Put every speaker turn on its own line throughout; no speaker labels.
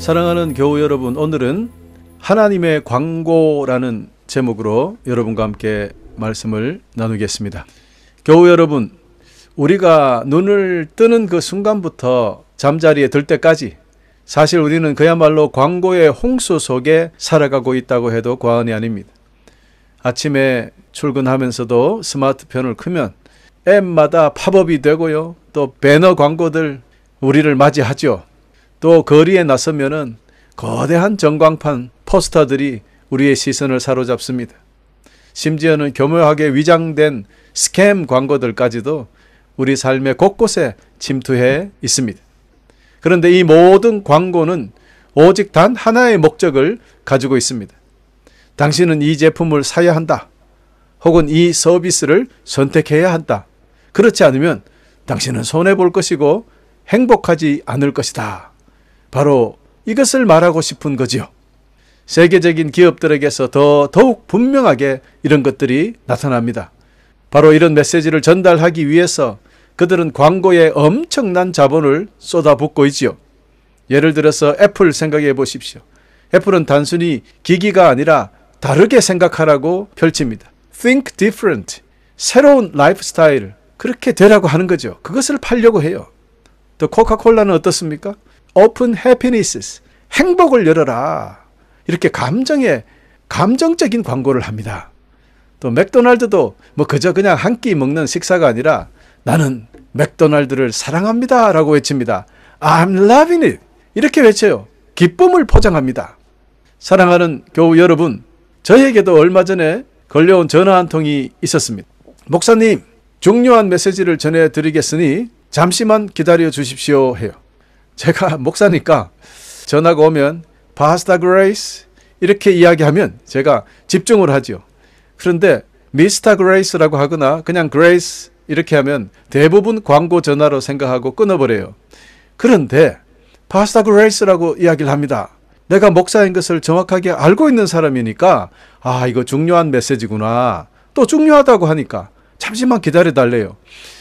사랑하는 교우 여러분, 오늘은 하나님의 광고라는 제목으로 여러분과 함께 말씀을 나누겠습니다. 교우 여러분, 우리가 눈을 뜨는 그 순간부터 잠자리에 들 때까지 사실 우리는 그야말로 광고의 홍수 속에 살아가고 있다고 해도 과언이 아닙니다. 아침에 출근하면서도 스마트폰을 켜면 앱마다 팝업이 되고요. 또 배너 광고들 우리를 맞이하죠. 또 거리에 나서면은 거대한 전광판 포스터들이 우리의 시선을 사로잡습니다. 심지어는 교묘하게 위장된 스캠 광고들까지도 우리 삶의 곳곳에 침투해 있습니다. 그런데 이 모든 광고는 오직 단 하나의 목적을 가지고 있습니다. 당신은 이 제품을 사야 한다. 혹은 이 서비스를 선택해야 한다. 그렇지 않으면 당신은 손해볼 것이고 행복하지 않을 것이다. 바로 이것을 말하고 싶은 거지요. 세계적인 기업들에게서 더욱 분명하게 이런 것들이 나타납니다. 바로 이런 메시지를 전달하기 위해서 그들은 광고에 엄청난 자본을 쏟아붓고 있지요. 예를 들어서 애플 생각해 보십시오. 애플은 단순히 기기가 아니라 다르게 생각하라고 펼칩니다. Think different. 새로운 라이프 스타일. 그렇게 되라고 하는 거죠. 그것을 팔려고 해요. 또 코카콜라는 어떻습니까? Open happiness. 행복을 열어라. 이렇게 감정적인 광고를 합니다. 또 맥도날드도 그저 그냥 한 끼 먹는 식사가 아니라 나는 맥도날드를 사랑합니다 라고 외칩니다. I'm loving it. 이렇게 외쳐요. 기쁨을 포장합니다. 사랑하는 교우 여러분, 저에게도 얼마 전에 걸려온 전화 한 통이 있었습니다. 목사님, 중요한 메시지를 전해드리겠으니 잠시만 기다려 주십시오 해요. 제가 목사니까 전화가 오면 파스타 그레이스 이렇게 이야기하면 제가 집중을 하죠. 그런데 미스터 그레이스라고 하거나 그냥 그레이스 이렇게 하면 대부분 광고 전화로 생각하고 끊어버려요. 그런데 파스타 그레이스라고 이야기를 합니다. 내가 목사인 것을 정확하게 알고 있는 사람이니까 이거 중요한 메시지구나. 또 중요하다고 하니까 잠시만 기다려달래요.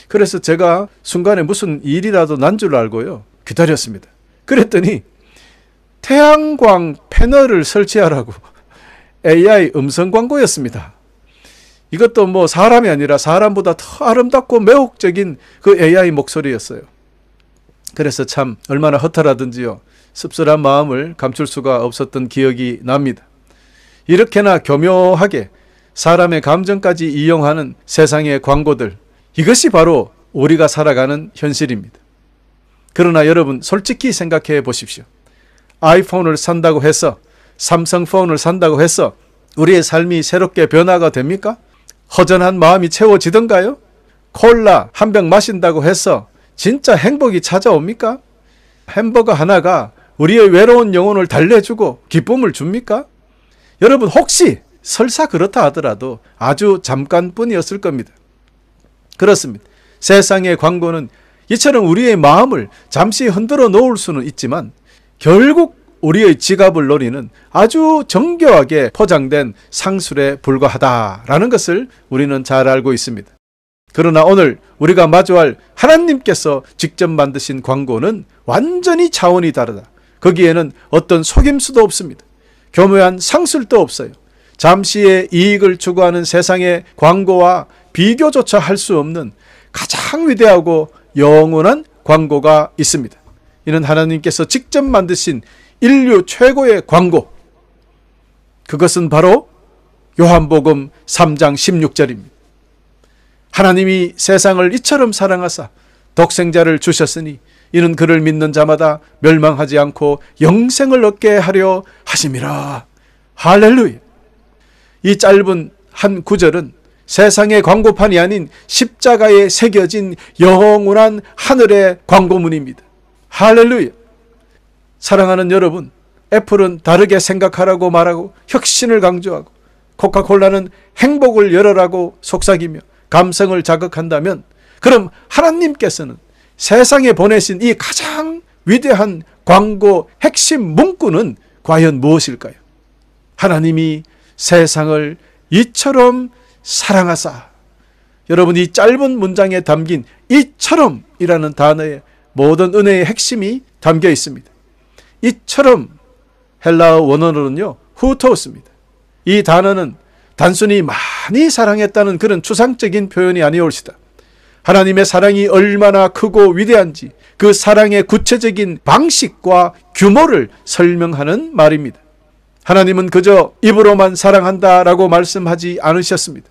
그래서 제가 순간에 무슨 일이라도 난 줄 알고요. 기다렸습니다. 그랬더니 태양광 패널을 설치하라고 AI 음성 광고였습니다. 이것도 사람이 아니라 사람보다 더 아름답고 매혹적인 그 AI 목소리였어요. 그래서 참 얼마나 허탈하든지요. 씁쓸한 마음을 감출 수가 없었던 기억이 납니다. 이렇게나 교묘하게 사람의 감정까지 이용하는 세상의 광고들, 이것이 바로 우리가 살아가는 현실입니다. 그러나 여러분 솔직히 생각해 보십시오. 아이폰을 산다고 해서, 삼성폰을 산다고 해서 우리의 삶이 새롭게 변화가 됩니까? 허전한 마음이 채워지던가요? 콜라 한 병 마신다고 해서 진짜 행복이 찾아옵니까? 햄버거 하나가 우리의 외로운 영혼을 달래주고 기쁨을 줍니까? 여러분 혹시 설사 그렇다 하더라도 아주 잠깐뿐이었을 겁니다. 그렇습니다. 세상의 광고는 이처럼 우리의 마음을 잠시 흔들어 놓을 수는 있지만 결국 우리의 지갑을 노리는 아주 정교하게 포장된 상술에 불과하다라는 것을 우리는 잘 알고 있습니다. 그러나 오늘 우리가 마주할 하나님께서 직접 만드신 광고는 완전히 차원이 다르다. 거기에는 어떤 속임수도 없습니다. 교묘한 상술도 없어요. 잠시의 이익을 추구하는 세상의 광고와 비교조차 할 수 없는 가장 위대하고 영원한 광고가 있습니다. 이는 하나님께서 직접 만드신 인류 최고의 광고. 그것은 바로 요한복음 3장 16절입니다. 하나님이 세상을 이처럼 사랑하사 독생자를 주셨으니 이는 그를 믿는 자마다 멸망하지 않고 영생을 얻게 하려 하심이라. 할렐루야. 이 짧은 한 구절은 세상의 광고판이 아닌 십자가에 새겨진 영원한 하늘의 광고문입니다. 할렐루야. 사랑하는 여러분, 애플은 다르게 생각하라고 말하고 혁신을 강조하고 코카콜라는 행복을 열어라고 속삭이며 감성을 자극한다면 그럼 하나님께서는 세상에 보내신 이 가장 위대한 광고 핵심 문구는 과연 무엇일까요? 하나님이 세상을 이처럼 사랑하사. 여러분, 이 짧은 문장에 담긴 이처럼이라는 단어에 모든 은혜의 핵심이 담겨 있습니다. 이처럼 헬라어 원어로는요, 후토스입니다. 이 단어는 단순히 많이 사랑했다는 그런 추상적인 표현이 아니올시다. 하나님의 사랑이 얼마나 크고 위대한지 그 사랑의 구체적인 방식과 규모를 설명하는 말입니다. 하나님은 그저 입으로만 사랑한다라고 말씀하지 않으셨습니다.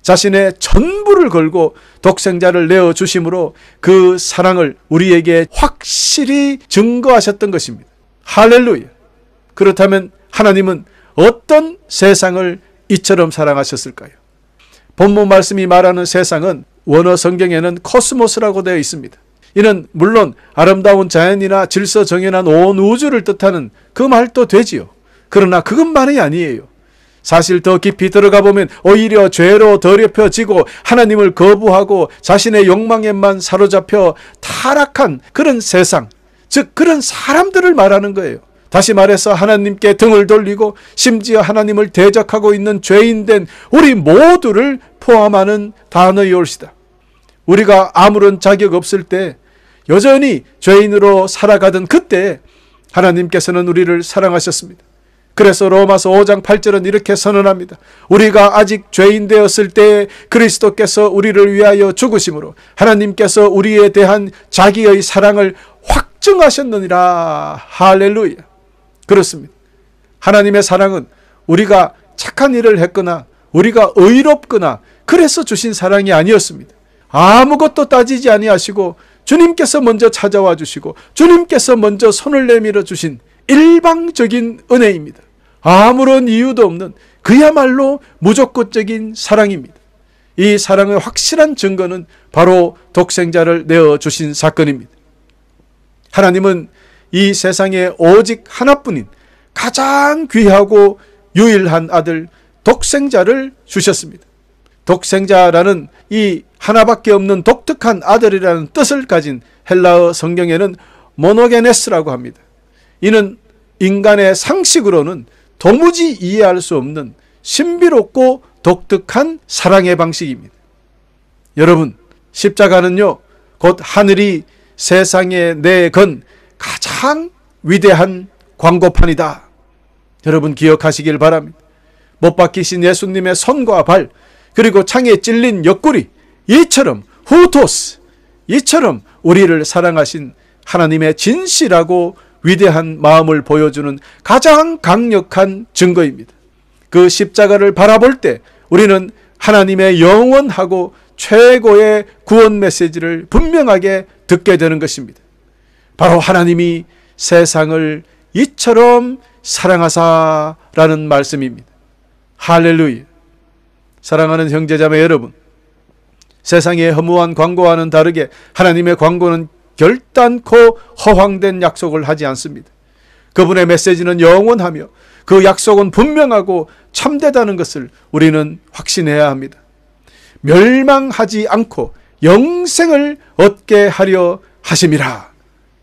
자신의 전부를 걸고 독생자를 내어주심으로 그 사랑을 우리에게 확실히 증거하셨던 것입니다. 할렐루야. 그렇다면 하나님은 어떤 세상을 이처럼 사랑하셨을까요? 본문 말씀이 말하는 세상은 원어 성경에는 코스모스라고 되어 있습니다. 이는 물론 아름다운 자연이나 질서 정연한 온 우주를 뜻하는 그 말도 되지요. 그러나 그것만이 아니에요. 사실 더 깊이 들어가 보면 오히려 죄로 더럽혀지고 하나님을 거부하고 자신의 욕망에만 사로잡혀 타락한 그런 세상, 즉 그런 사람들을 말하는 거예요. 다시 말해서 하나님께 등을 돌리고 심지어 하나님을 대적하고 있는 죄인된 우리 모두를 포함하는 단어이올시다. 우리가 아무런 자격 없을 때 여전히 죄인으로 살아가던 그때 하나님께서는 우리를 사랑하셨습니다. 그래서 로마서 5장 8절은 이렇게 선언합니다. 우리가 아직 죄인 되었을 때 그리스도께서 우리를 위하여 죽으심으로 하나님께서 우리에 대한 자기의 사랑을 확증하셨느니라. 할렐루야. 그렇습니다. 하나님의 사랑은 우리가 착한 일을 했거나 우리가 의롭거나 그래서 주신 사랑이 아니었습니다. 아무것도 따지지 아니하시고 주님께서 먼저 찾아와 주시고 주님께서 먼저 손을 내밀어 주신 일방적인 은혜입니다. 아무런 이유도 없는 그야말로 무조건적인 사랑입니다. 이 사랑의 확실한 증거는 바로 독생자를 내어주신 사건입니다. 하나님은 이 세상에 오직 하나뿐인 가장 귀하고 유일한 아들 독생자를 주셨습니다. 독생자라는 이 하나밖에 없는 독특한 아들이라는 뜻을 가진 헬라어 성경에는 모노게네스라고 합니다. 이는 인간의 상식으로는 도무지 이해할 수 없는 신비롭고 독특한 사랑의 방식입니다. 여러분, 십자가는요, 곧 하늘이 세상에 내건 가장 위대한 광고판이다. 여러분 기억하시길 바랍니다. 못 박히신 예수님의 손과 발, 그리고 창에 찔린 옆구리, 이처럼 후토스, 이처럼 우리를 사랑하신 하나님의 진실하고 위대한 마음을 보여주는 가장 강력한 증거입니다. 그 십자가를 바라볼 때 우리는 하나님의 영원하고 최고의 구원 메시지를 분명하게 듣게 되는 것입니다. 바로 하나님이 세상을 이처럼 사랑하사라는 말씀입니다. 할렐루야. 사랑하는 형제자매 여러분, 세상의 허무한 광고와는 다르게 하나님의 광고는 결단코 허황된 약속을 하지 않습니다. 그분의 메시지는 영원하며 그 약속은 분명하고 참되다는 것을 우리는 확신해야 합니다. 멸망하지 않고 영생을 얻게 하려 하심이라.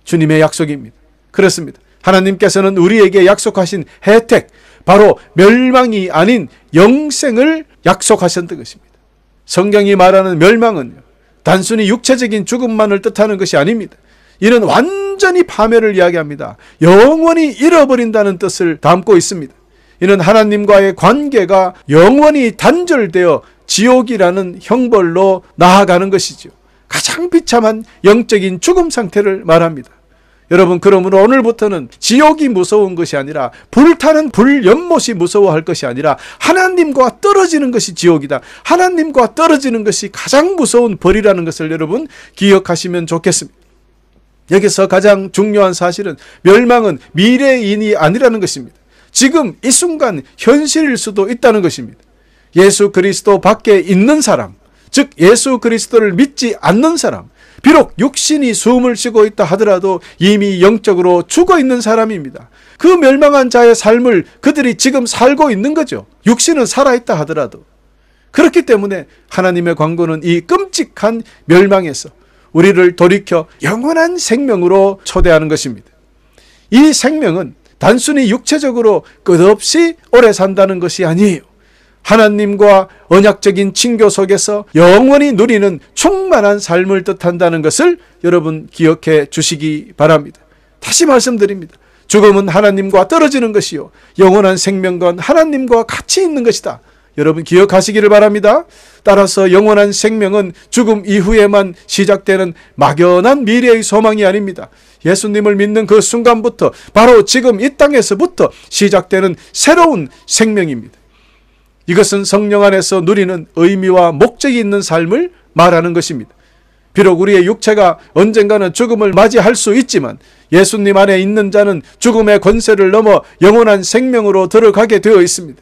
주님의 약속입니다. 그렇습니다. 하나님께서는 우리에게 약속하신 혜택, 바로 멸망이 아닌 영생을 약속하셨던 것입니다. 성경이 말하는 멸망은요, 단순히 육체적인 죽음만을 뜻하는 것이 아닙니다. 이는 완전히 파멸을 이야기합니다. 영원히 잃어버린다는 뜻을 담고 있습니다. 이는 하나님과의 관계가 영원히 단절되어 지옥이라는 형벌로 나아가는 것이죠. 가장 비참한 영적인 죽음 상태를 말합니다. 여러분, 그러므로 오늘부터는 지옥이 무서운 것이 아니라 불타는 불연못이 무서워할 것이 아니라 하나님과 떨어지는 것이 지옥이다. 하나님과 떨어지는 것이 가장 무서운 벌이라는 것을 여러분 기억하시면 좋겠습니다. 여기서 가장 중요한 사실은 멸망은 미래인이 아니라는 것입니다. 지금 이 순간 현실일 수도 있다는 것입니다. 예수 그리스도 밖에 있는 사람, 즉 예수 그리스도를 믿지 않는 사람, 비록 육신이 숨을 쉬고 있다 하더라도 이미 영적으로 죽어 있는 사람입니다. 그 멸망한 자의 삶을 그들이 지금 살고 있는 거죠. 육신은 살아있다 하더라도. 그렇기 때문에 하나님의 광고는 이 끔찍한 멸망에서 우리를 돌이켜 영원한 생명으로 초대하는 것입니다. 이 생명은 단순히 육체적으로 끝없이 오래 산다는 것이 아니에요. 하나님과 언약적인 친교 속에서 영원히 누리는 충만한 삶을 뜻한다는 것을 여러분 기억해 주시기 바랍니다. 다시 말씀드립니다. 죽음은 하나님과 떨어지는 것이요 영원한 생명건 하나님과 같이 있는 것이다. 여러분 기억하시기를 바랍니다. 따라서 영원한 생명은 죽음 이후에만 시작되는 막연한 미래의 소망이 아닙니다. 예수님을 믿는 그 순간부터 바로 지금 이 땅에서부터 시작되는 새로운 생명입니다. 이것은 성령 안에서 누리는 의미와 목적이 있는 삶을 말하는 것입니다. 비록 우리의 육체가 언젠가는 죽음을 맞이할 수 있지만 예수님 안에 있는 자는 죽음의 권세를 넘어 영원한 생명으로 들어가게 되어 있습니다.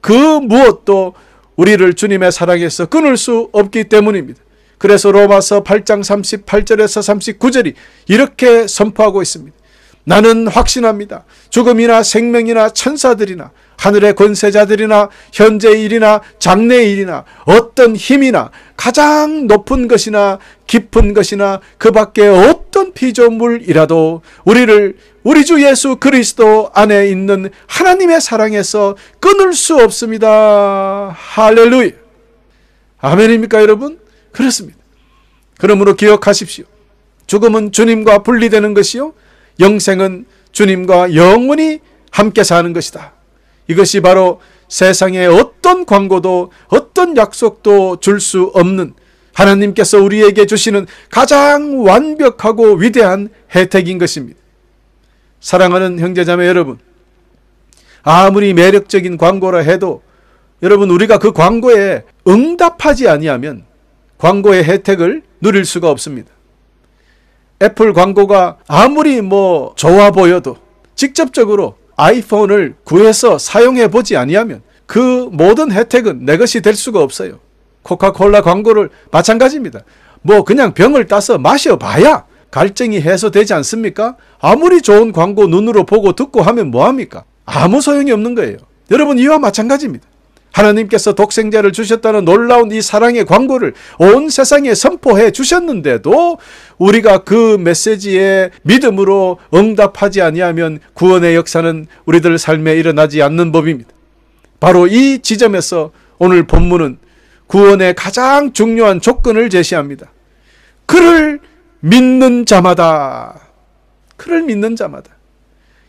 그 무엇도 우리를 주님의 사랑에서 끊을 수 없기 때문입니다. 그래서 로마서 8장 38절에서 39절이 이렇게 선포하고 있습니다. 나는 확신합니다. 죽음이나 생명이나 천사들이나 하늘의 권세자들이나 현재의 일이나 장래의 일이나 어떤 힘이나 가장 높은 것이나 깊은 것이나 그 밖에 어떤 피조물이라도 우리를 우리 주 예수 그리스도 안에 있는 하나님의 사랑에서 끊을 수 없습니다. 할렐루야. 아멘입니까 여러분? 그렇습니다. 그러므로 기억하십시오. 죽음은 주님과 분리되는 것이요 영생은 주님과 영원히 함께 사는 것이다. 이것이 바로 세상의 어떤 광고도 어떤 약속도 줄 수 없는 하나님께서 우리에게 주시는 가장 완벽하고 위대한 혜택인 것입니다. 사랑하는 형제자매 여러분, 아무리 매력적인 광고라 해도 여러분 우리가 그 광고에 응답하지 아니하면 광고의 혜택을 누릴 수가 없습니다. 애플 광고가 아무리 좋아 보여도 직접적으로 아이폰을 구해서 사용해 보지 아니하면 그 모든 혜택은 내 것이 될 수가 없어요. 코카콜라 광고를 마찬가지입니다. 그냥 병을 따서 마셔봐야 갈증이 해소되지 않습니까? 아무리 좋은 광고 눈으로 보고 듣고 하면 뭐합니까? 아무 소용이 없는 거예요. 여러분 이와 마찬가지입니다. 하나님께서 독생자를 주셨다는 놀라운 이 사랑의 광고를 온 세상에 선포해 주셨는데도 우리가 그 메시지에 믿음으로 응답하지 아니하면 구원의 역사는 우리들 삶에 일어나지 않는 법입니다. 바로 이 지점에서 오늘 본문은 구원의 가장 중요한 조건을 제시합니다. 그를 믿는 자마다. 그를 믿는 자마다.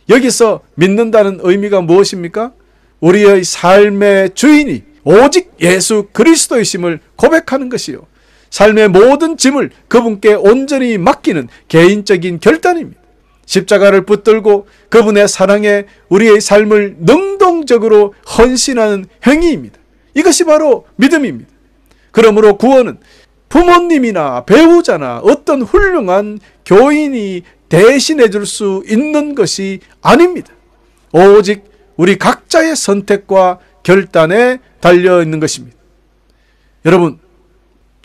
여기서 믿는다는 의미가 무엇입니까? 우리의 삶의 주인이 오직 예수 그리스도이심을 고백하는 것이요 삶의 모든 짐을 그분께 온전히 맡기는 개인적인 결단입니다. 십자가를 붙들고 그분의 사랑에 우리의 삶을 능동적으로 헌신하는 행위입니다. 이것이 바로 믿음입니다. 그러므로 구원은 부모님이나 배우자나 어떤 훌륭한 교인이 대신해 줄 수 있는 것이 아닙니다. 오직 우리 각자의 선택과 결단에 달려있는 것입니다. 여러분,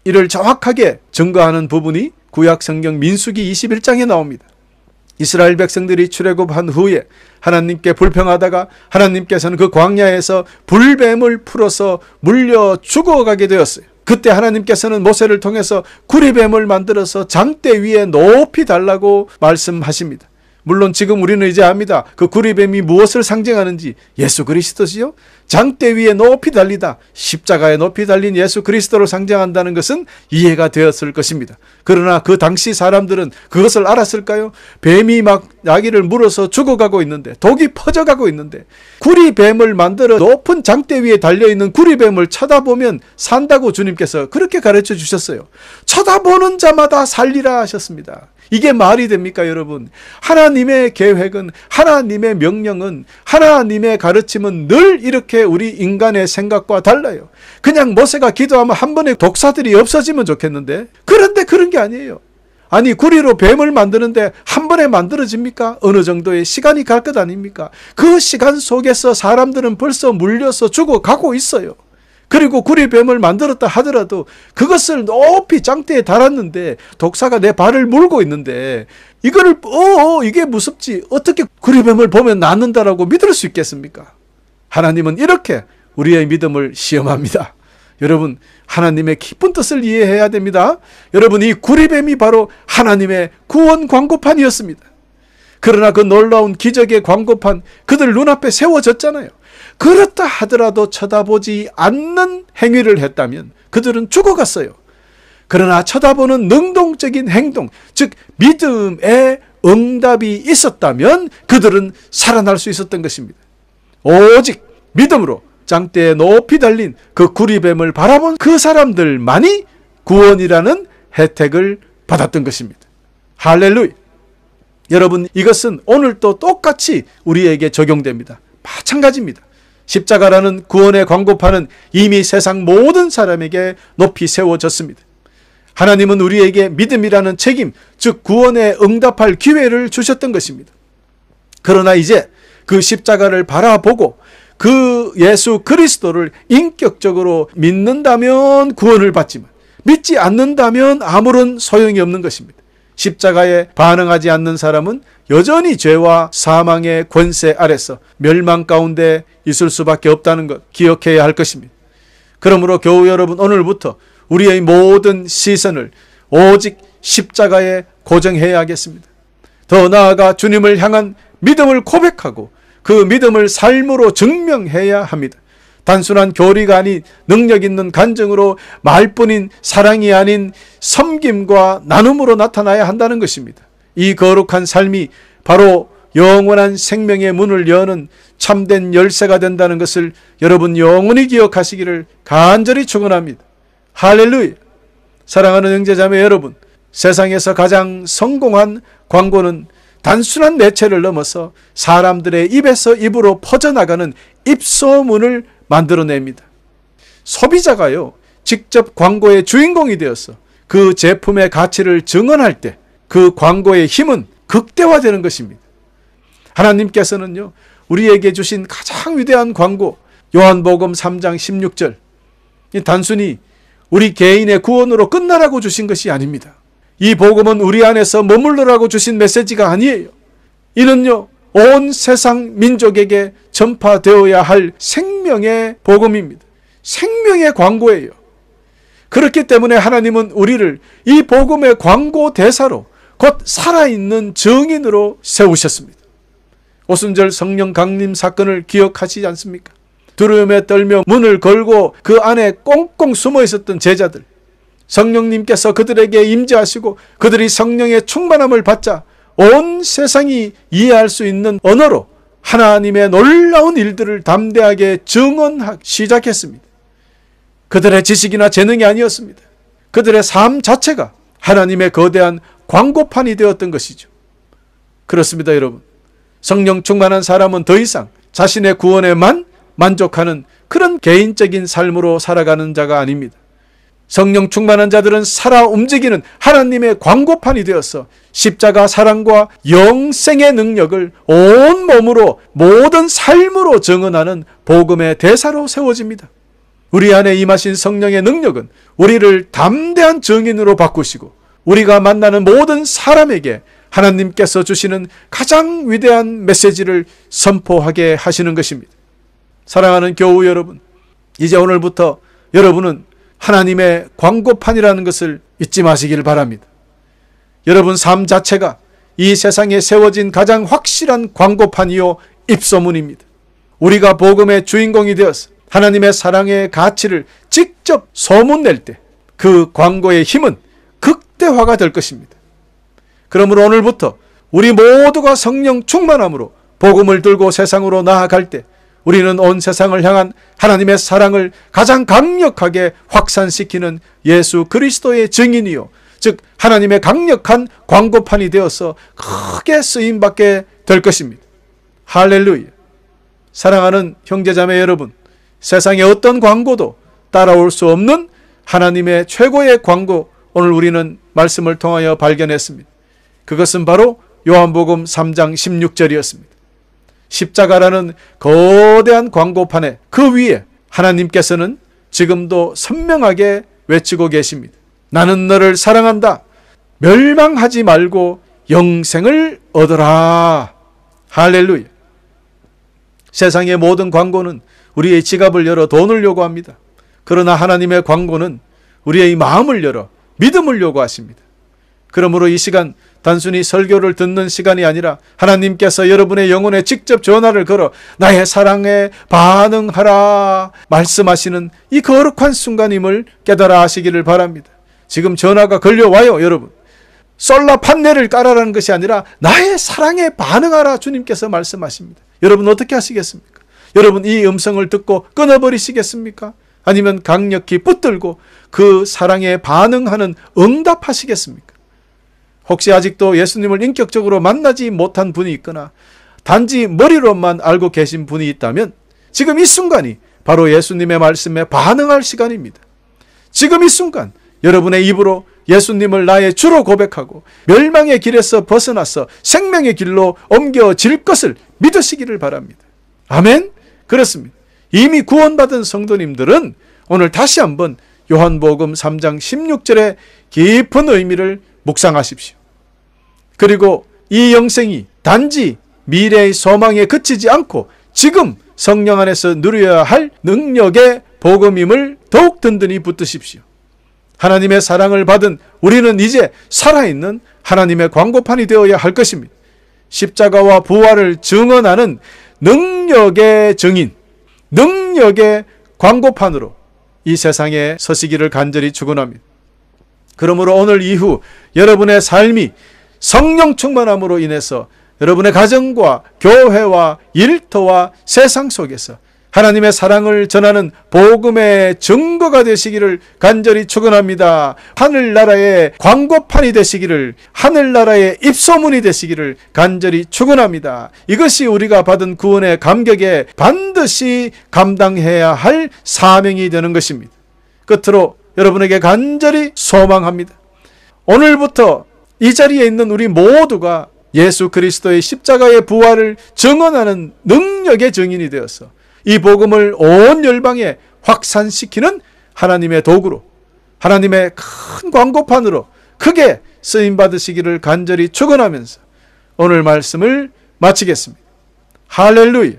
이를 정확하게 증거하는 부분이 구약성경 민수기 21장에 나옵니다. 이스라엘 백성들이 출애굽한 후에 하나님께 불평하다가 하나님께서는 그 광야에서 불뱀을 풀어서 물려 죽어가게 되었어요. 그때 하나님께서는 모세를 통해서 구리뱀을 만들어서 장대 위에 높이 달라고 말씀하십니다. 물론 지금 우리는 이제 압니다. 그 구리뱀이 무엇을 상징하는지. 예수 그리스도지요. 장대 위에 높이 달리다. 십자가에 높이 달린 예수 그리스도를 상징한다는 것은 이해가 되었을 것입니다. 그러나 그 당시 사람들은 그것을 알았을까요? 뱀이 막 아기를 물어서 죽어가고 있는데, 독이 퍼져가고 있는데, 구리뱀을 만들어 높은 장대 위에 달려있는 구리뱀을 쳐다보면 산다고 주님께서 그렇게 가르쳐 주셨어요. 쳐다보는 자마다 살리라 하셨습니다. 이게 말이 됩니까 여러분? 하나님의 계획은, 하나님의 명령은, 하나님의 가르침은 늘 이렇게 우리 인간의 생각과 달라요. 그냥 모세가 기도하면 한 번에 독사들이 없어지면 좋겠는데, 그런데 그런 게 아니에요. 아니 구리로 뱀을 만드는데 한 번에 만들어집니까? 어느 정도의 시간이 갈 것 아닙니까? 그 시간 속에서 사람들은 벌써 물려서 죽어가고 있어요. 그리고 구리뱀을 만들었다 하더라도 그것을 높이 장대에 달았는데 독사가 내 발을 물고 있는데 이거를 이게 무섭지 어떻게 구리뱀을 보면 낫는다라고 믿을 수 있겠습니까? 하나님은 이렇게 우리의 믿음을 시험합니다. 여러분 하나님의 깊은 뜻을 이해해야 됩니다. 여러분 이 구리뱀이 바로 하나님의 구원 광고판이었습니다. 그러나 그 놀라운 기적의 광고판 그들 눈앞에 세워졌잖아요. 그렇다 하더라도 쳐다보지 않는 행위를 했다면 그들은 죽어갔어요. 그러나 쳐다보는 능동적인 행동, 즉 믿음의 응답이 있었다면 그들은 살아날 수 있었던 것입니다. 오직 믿음으로 장대에 높이 달린 그 구리뱀을 바라본 그 사람들만이 구원이라는 혜택을 받았던 것입니다. 할렐루야. 여러분, 이것은 오늘도 똑같이 우리에게 적용됩니다. 마찬가지입니다. 십자가라는 구원의 광고판은 이미 세상 모든 사람에게 높이 세워졌습니다. 하나님은 우리에게 믿음이라는 책임, 즉 구원에 응답할 기회를 주셨던 것입니다. 그러나 이제 그 십자가를 바라보고 그 예수 그리스도를 인격적으로 믿는다면 구원을 받지만 믿지 않는다면 아무런 소용이 없는 것입니다. 십자가에 반응하지 않는 사람은 여전히 죄와 사망의 권세 아래서 멸망 가운데 있을 수밖에 없다는 것 기억해야 할 것입니다. 그러므로 교우 여러분, 오늘부터 우리의 모든 시선을 오직 십자가에 고정해야 하겠습니다. 더 나아가 주님을 향한 믿음을 고백하고 그 믿음을 삶으로 증명해야 합니다. 단순한 교리가 아닌 능력 있는 간증으로 말뿐인 사랑이 아닌 섬김과 나눔으로 나타나야 한다는 것입니다. 이 거룩한 삶이 바로 영원한 생명의 문을 여는 참된 열쇠가 된다는 것을 여러분 영원히 기억하시기를 간절히 축원합니다. 할렐루야. 사랑하는 형제자매 여러분, 세상에서 가장 성공한 광고는 단순한 매체를 넘어서 사람들의 입에서 입으로 퍼져나가는 입소문을 만들어냅니다. 소비자가요, 직접 광고의 주인공이 되어서 그 제품의 가치를 증언할 때 그 광고의 힘은 극대화되는 것입니다. 하나님께서는요, 우리에게 주신 가장 위대한 광고, 요한복음 3장 16절, 단순히 우리 개인의 구원으로 끝나라고 주신 것이 아닙니다. 이 복음은 우리 안에서 머물러라고 주신 메시지가 아니에요. 이는요, 온 세상 민족에게 전파되어야 할 생명의 복음입니다. 생명의 광고예요. 그렇기 때문에 하나님은 우리를 이 복음의 광고 대사로 곧 살아있는 증인으로 세우셨습니다. 오순절 성령 강림 사건을 기억하시지 않습니까? 두려움에 떨며 문을 걸고 그 안에 꽁꽁 숨어 있었던 제자들, 성령님께서 그들에게 임재하시고 그들이 성령의 충만함을 받자 온 세상이 이해할 수 있는 언어로 하나님의 놀라운 일들을 담대하게 증언하기 시작했습니다. 그들의 지식이나 재능이 아니었습니다. 그들의 삶 자체가 하나님의 거대한 광고판이 되었던 것이죠. 그렇습니다, 여러분. 성령 충만한 사람은 더 이상 자신의 구원에만 만족하는 그런 개인적인 삶으로 살아가는 자가 아닙니다. 성령 충만한 자들은 살아 움직이는 하나님의 광고판이 되어서 십자가 사랑과 영생의 능력을 온 몸으로 모든 삶으로 증언하는 복음의 대사로 세워집니다. 우리 안에 임하신 성령의 능력은 우리를 담대한 증인으로 바꾸시고 우리가 만나는 모든 사람에게 하나님께서 주시는 가장 위대한 메시지를 선포하게 하시는 것입니다. 사랑하는 교우 여러분, 이제 오늘부터 여러분은 하나님의 광고판이라는 것을 잊지 마시길 바랍니다. 여러분 삶 자체가 이 세상에 세워진 가장 확실한 광고판이요 입소문입니다. 우리가 복음의 주인공이 되어서 하나님의 사랑의 가치를 직접 소문낼 때 그 광고의 힘은 극대화가 될 것입니다. 그러므로 오늘부터 우리 모두가 성령 충만함으로 복음을 들고 세상으로 나아갈 때 우리는 온 세상을 향한 하나님의 사랑을 가장 강력하게 확산시키는 예수 그리스도의 증인이요, 즉 하나님의 강력한 광고판이 되어서 크게 쓰임받게 될 것입니다. 할렐루야. 사랑하는 형제자매 여러분, 세상의 어떤 광고도 따라올 수 없는 하나님의 최고의 광고, 오늘 우리는 말씀을 통하여 발견했습니다. 그것은 바로 요한복음 3장 16절이었습니다. 십자가라는 거대한 광고판에 그 위에 하나님께서는 지금도 선명하게 외치고 계십니다. 나는 너를 사랑한다. 멸망하지 말고 영생을 얻어라. 할렐루야. 세상의 모든 광고는 우리의 지갑을 열어 돈을 요구합니다. 그러나 하나님의 광고는 우리의 마음을 열어 믿음을 요구하십니다. 그러므로 이 시간 단순히 설교를 듣는 시간이 아니라 하나님께서 여러분의 영혼에 직접 전화를 걸어 나의 사랑에 반응하라 말씀하시는 이 거룩한 순간임을 깨달아 하시기를 바랍니다. 지금 전화가 걸려와요, 여러분. 솔라 판넬을 깔아라는 것이 아니라 나의 사랑에 반응하라 주님께서 말씀하십니다. 여러분 어떻게 하시겠습니까? 여러분 이 음성을 듣고 끊어버리시겠습니까? 아니면 강력히 붙들고 그 사랑에 반응하는 응답하시겠습니까? 혹시 아직도 예수님을 인격적으로 만나지 못한 분이 있거나 단지 머리로만 알고 계신 분이 있다면 지금 이 순간이 바로 예수님의 말씀에 반응할 시간입니다. 지금 이 순간 여러분의 입으로 예수님을 나의 주로 고백하고 멸망의 길에서 벗어나서 생명의 길로 옮겨질 것을 믿으시기를 바랍니다. 아멘? 그렇습니다. 이미 구원받은 성도님들은 오늘 다시 한번 요한복음 3장 16절의 깊은 의미를 묵상하십시오. 그리고 이 영생이 단지 미래의 소망에 그치지 않고 지금 성령 안에서 누려야 할 능력의 복음임을 더욱 든든히 붙드십시오. 하나님의 사랑을 받은 우리는 이제 살아있는 하나님의 광고판이 되어야 할 것입니다. 십자가와 부활을 증언하는 능력의 증인, 능력의 광고판으로 이 세상에 서시기를 간절히 축원합니다. 그러므로 오늘 이후 여러분의 삶이 성령 충만함으로 인해서 여러분의 가정과 교회와 일터와 세상 속에서 하나님의 사랑을 전하는 복음의 증거가 되시기를 간절히 축원합니다. 하늘나라의 광고판이 되시기를, 하늘나라의 입소문이 되시기를 간절히 축원합니다. 이것이 우리가 받은 구원의 감격에 반드시 감당해야 할 사명이 되는 것입니다. 끝으로 여러분에게 간절히 소망합니다. 오늘부터 이 자리에 있는 우리 모두가 예수 그리스도의 십자가의 부활을 증언하는 능력의 증인이 되어서 이 복음을 온 열방에 확산시키는 하나님의 도구로, 하나님의 큰 광고판으로 크게 쓰임받으시기를 간절히 축원하면서 오늘 말씀을 마치겠습니다. 할렐루야.